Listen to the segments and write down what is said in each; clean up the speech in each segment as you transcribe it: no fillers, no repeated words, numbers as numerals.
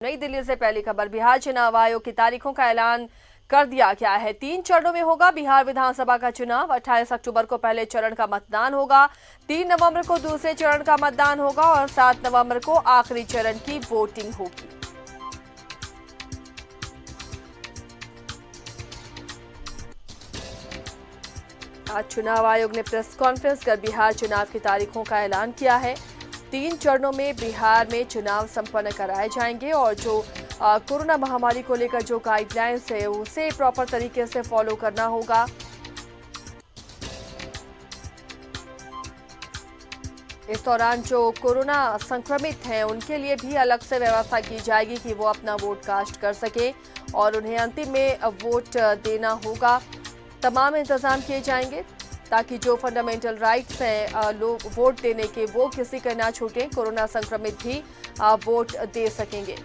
नई दिल्ली से पहली खबर। बिहार चुनाव आयोग की तारीखों का ऐलान कर दिया गया है। 3 चरणों में होगा बिहार विधानसभा का चुनाव। 28 अक्टूबर को पहले चरण का मतदान होगा, 3 नवंबर को दूसरे चरण का मतदान होगा और 7 नवंबर को आखिरी चरण की वोटिंग होगी। आज चुनाव आयोग ने प्रेस कॉन्फ्रेंस कर बिहार चुनाव की तारीखों का ऐलान किया है। 3 चरणों में बिहार में चुनाव संपन्न कराए जाएंगे और जो कोरोना महामारी को लेकर जो गाइडलाइंस है उसे प्रॉपर तरीके से फॉलो करना होगा। इस दौरान जो कोरोना संक्रमित हैं उनके लिए भी अलग से व्यवस्था की जाएगी कि वो अपना वोट कास्ट कर सके और उन्हें अंतिम में वोट देना होगा। तमाम इंतजाम किए जाएंगे ताकि जो फंडामेंटल राइट्स हैं लोग वोट देने के वो किसी का ना छूटे। कोरोना संक्रमित भी वोट दे सकेंगे।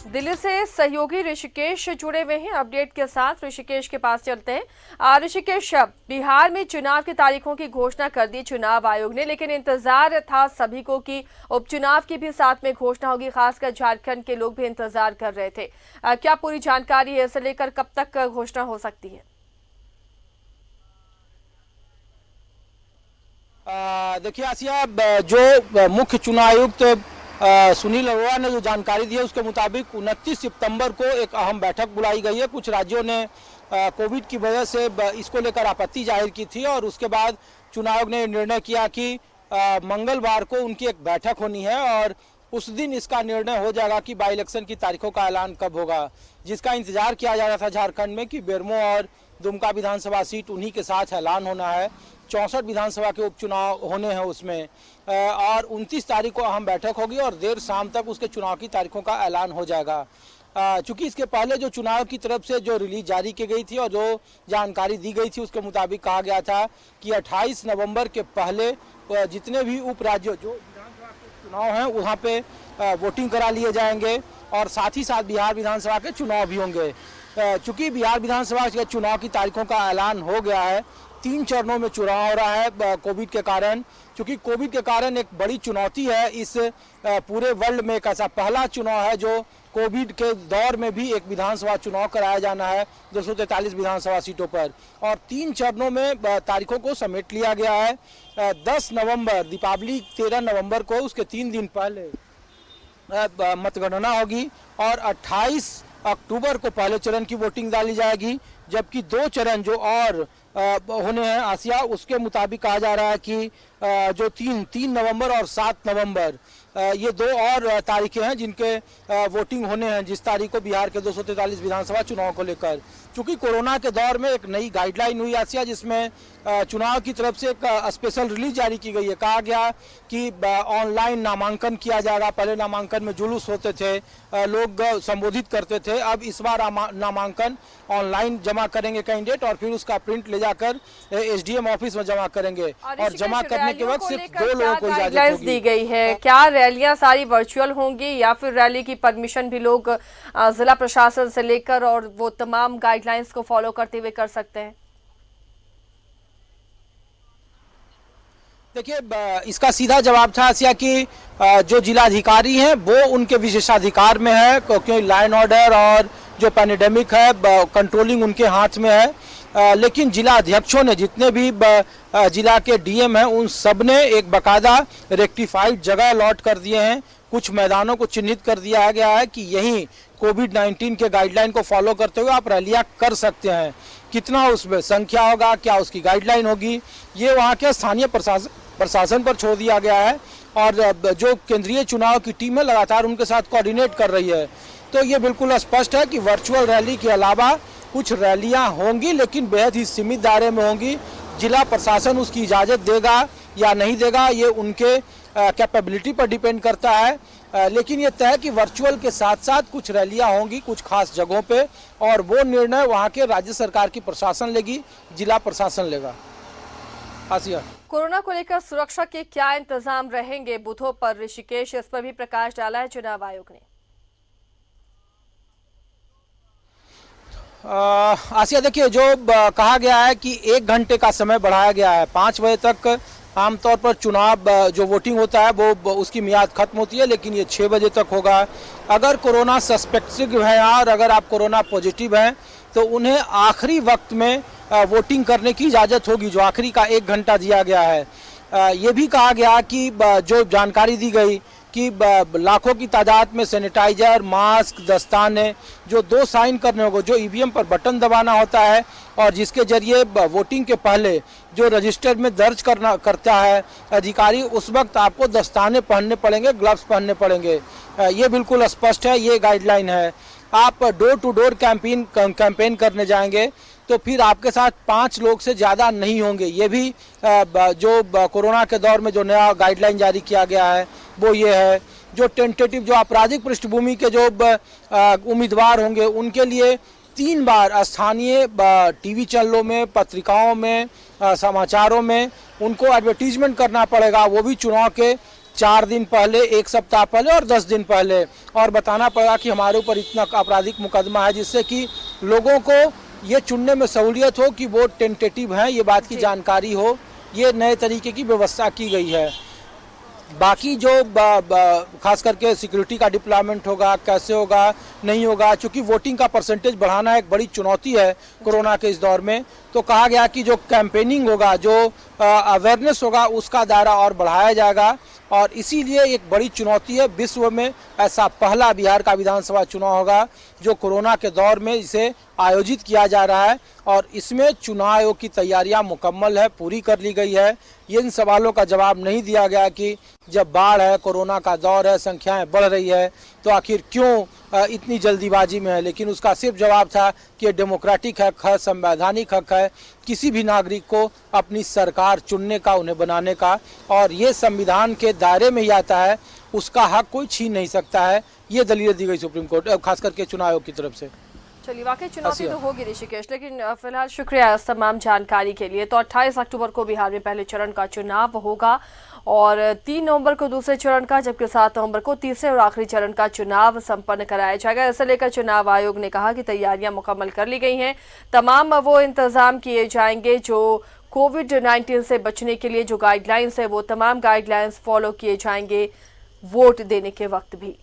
दिल्ली से सहयोगी ऋषिकेश जुड़े हुए हैं अपडेट के साथ। ऋषिकेश के पास चलते हैं। ऋषिकेश, बिहार में चुनाव की तारीखों की घोषणा कर दी चुनाव आयोग ने, लेकिन इंतजार था सभी को कि उपचुनाव की भी साथ में घोषणा होगी। खासकर झारखंड के लोग भी इंतजार कर रहे थे। क्या पूरी जानकारी है, इसे लेकर कब तक घोषणा हो सकती है? देखिए आसिया, जो मुख्य चुनाव आयुक्त सुनील अरोड़ा ने जो जानकारी दी है उसके मुताबिक 29 सितंबर को एक अहम बैठक बुलाई गई है। कुछ राज्यों ने कोविड की वजह से इसको लेकर आपत्ति जाहिर की थी और उसके बाद चुनाव आयोग ने निर्णय किया कि मंगलवार को उनकी एक बैठक होनी है और उस दिन इसका निर्णय हो जाएगा कि बाई इलेक्शन की तारीखों का ऐलान कब होगा। जिसका इंतजार किया जा रहा था झारखंड में कि बेरमो और दुमका विधानसभा सीट उन्हीं के साथ ऐलान होना है। 64 विधानसभा के उपचुनाव होने हैं उसमें और 29 तारीख को अहम बैठक होगी और देर शाम तक उसके चुनाव की तारीखों का ऐलान हो जाएगा। चूंकि इसके पहले जो चुनाव की तरफ से जो रिलीज जारी की गई थी और जो जानकारी दी गई थी उसके मुताबिक कहा गया था कि 28 नवंबर के पहले जितने भी उप राज्यों जो विधानसभा के चुनाव हैं वहाँ पे वोटिंग करा लिए जाएंगे और साथ ही साथ बिहार विधानसभा के चुनाव भी होंगे। चूंकि बिहार विधानसभा के चुनाव की तारीखों का ऐलान हो गया है, 3 चरणों में चुनाव हो रहा है कोविड के कारण। क्योंकि कोविड के कारण एक बड़ी चुनौती है इस पूरे वर्ल्ड में। एक ऐसा पहला चुनाव है जो कोविड के दौर में भी एक विधानसभा चुनाव कराया जाना है 243 विधानसभा सीटों पर और 3 चरणों में तारीखों को समेट लिया गया है। 10 नवंबर दीपावली 13 नवंबर को उसके 3 दिन पहले मतगणना होगी और 28 अक्टूबर को पहले चरण की वोटिंग डाली जाएगी, जबकि 2 चरण जो और होने हैं आसिया उसके मुताबिक कहा जा रहा है कि जो 3 नवंबर और 7 नवंबर ये 2 और तारीखें हैं जिनके वोटिंग होने हैं जिस तारीख को बिहार के 243 विधानसभा चुनाव को लेकर। चूंकि कोरोना के दौर में एक नई गाइडलाइन हुई आसिया जिसमें चुनाव की तरफ से एक स्पेशल रिलीज जारी की गई है। कहा गया कि ऑनलाइन नामांकन किया जाएगा। पहले नामांकन में जुलूस होते थे, लोग संबोधित करते थे। अब इस बार नामांकन ऑनलाइन जमा करेंगे कैंडिडेट और फिर उसका प्रिंट ले जाकर एसडीएम ऑफिस में जमा करेंगे और जमा करने के वक्त सिर्फ 2 लोगों को इजाजत होगी। दी गई है। क्या रैलियां सारी वर्चुअल होंगी या फिर रैली की परमिशन भी लोग जिला प्रशासन से लेकर और वो तमाम गाइडलाइंस को फॉलो करते हुए कर सकते हैं? देखिए, इसका सीधा जवाब था आसिया कि जो जिलाधिकारी हैं वो उनके विशेषाधिकार में है क्योंकि लाइन ऑर्डर और जो पैंडेमिक है कंट्रोलिंग उनके हाथ में है। लेकिन जिला अध्यक्षों ने जितने भी जिला के डीएम हैं उन सब ने एक बकायदा रेक्टिफाइड जगह अलॉट कर दिए हैं। कुछ मैदानों को चिन्हित कर दिया गया है कि यहीं कोविड-19 के गाइडलाइन को फॉलो करते हुए आप रैलियां कर सकते हैं। कितना उसमें संख्या होगा, क्या उसकी गाइडलाइन होगी, ये वहाँ के स्थानीय प्रशासन पर छोड़ दिया गया है और जो केंद्रीय चुनाव की टीम है लगातार उनके साथ कोऑर्डिनेट कर रही है। तो ये बिल्कुल स्पष्ट है कि वर्चुअल रैली के अलावा कुछ रैलियां होंगी लेकिन बेहद ही सीमित दायरे में होंगी। जिला प्रशासन उसकी इजाज़त देगा या नहीं देगा ये उनके कैपेबिलिटी पर डिपेंड करता है। लेकिन ये तय कि वर्चुअल के साथ साथ कुछ रैलियां होंगी कुछ खास जगहों पे और वो निर्णय वहाँ के राज्य सरकार की प्रशासन लेगी, जिला प्रशासन लेगा। आसिया, कोरोना को लेकर सुरक्षा के क्या इंतजाम रहेंगे बूथों पर? ऋषिकेश, इस पर भी प्रकाश डाला है चुनाव आयोग ने। आसिया देखिए, जो कहा गया है कि 1 घंटे का समय बढ़ाया गया है, 5 बजे तक आमतौर पर चुनाव जो वोटिंग होता है वो उसकी मियाद खत्म होती है, लेकिन ये 6 बजे तक होगा। अगर कोरोना सस्पेक्टिव है और अगर आप कोरोना पॉजिटिव हैं तो उन्हें आखिरी वक्त में वोटिंग करने की इजाज़त होगी, जो आखिरी का 1 घंटा दिया गया है। ये भी कहा गया कि जो जानकारी दी गई कि लाखों की तादाद में सैनिटाइजर, मास्क, दस्ताने जो 2 साइन करने होंगे, जो ईवीएम पर बटन दबाना होता है और जिसके जरिए वोटिंग के पहले जो रजिस्टर में दर्ज करता है अधिकारी, उस वक्त आपको दस्ताने पहनने पड़ेंगे, ग्लव्स पहनने पड़ेंगे। ये बिल्कुल स्पष्ट है, ये गाइडलाइन है। आप डोर टू डोर कैंपेन करने जाएंगे तो फिर आपके साथ 5 लोग से ज़्यादा नहीं होंगे। ये भी जो कोरोना के दौर में जो नया गाइडलाइन जारी किया गया है वो ये है। जो टेंटेटिव जो आपराधिक पृष्ठभूमि के जो उम्मीदवार होंगे उनके लिए 3 बार स्थानीय टीवी चैनलों में, पत्रिकाओं में, समाचारों में उनको एडवर्टीजमेंट करना पड़ेगा, वो भी चुनाव के 4 दिन पहले, 1 सप्ताह पहले और 10 दिन पहले, और बताना पड़ेगा कि हमारे ऊपर इतना आपराधिक मुकदमा है, जिससे कि लोगों को ये चुनने में सहूलियत हो कि वो टेंटेटिव हैं, ये बात की जानकारी हो। ये नए तरीके की व्यवस्था की गई है। बाकी जो खास करके सिक्योरिटी का डिप्लॉयमेंट होगा, कैसे होगा, नहीं होगा, क्योंकि वोटिंग का परसेंटेज बढ़ाना एक बड़ी चुनौती है कोरोना के इस दौर में, तो कहा गया कि जो कैंपेनिंग होगा, जो अवेयरनेस होगा, उसका दायरा और बढ़ाया जाएगा। और इसीलिए एक बड़ी चुनौती है, विश्व में ऐसा पहला बिहार का विधानसभा चुनाव होगा जो कोरोना के दौर में इसे आयोजित किया जा रहा है, और इसमें चुनाव आयोग की तैयारियां मुकम्मल है, पूरी कर ली गई है। इन सवालों का जवाब नहीं दिया गया कि जब बाढ़ है, कोरोना का दौर है, संख्याएं बढ़ रही है, तो आखिर क्यों इतनी जल्दीबाजी में है, लेकिन उसका सिर्फ जवाब था कि ये डेमोक्रेटिक हक है, संवैधानिक हक है किसी भी नागरिक को अपनी सरकार चुनने का, उन्हें बनाने का, और ये संविधान के दायरे में ही आता है, उसका हक कोई छीन नहीं सकता है। ये दलील दी गई सुप्रीम कोर्ट, खास करके चुनाव आयोग की तरफ से। चलिए, वाकई चुनौती तो होगी ऋषिकेश, लेकिन फिलहाल शुक्रिया इस तमाम जानकारी के लिए। तो 28 अक्टूबर को बिहार में पहले चरण का चुनाव होगा और 3 नवंबर को दूसरे चरण का, जबकि 7 नवंबर को तीसरे और आखिरी चरण का चुनाव संपन्न कराया जाएगा। इसे लेकर चुनाव आयोग ने कहा कि तैयारियां मुकम्मल कर ली गई हैं। तमाम वो इंतजाम किए जाएंगे जो कोविड-19 से बचने के लिए जो गाइडलाइंस है, वो तमाम गाइडलाइंस फॉलो किए जाएंगे वोट देने के वक्त भी।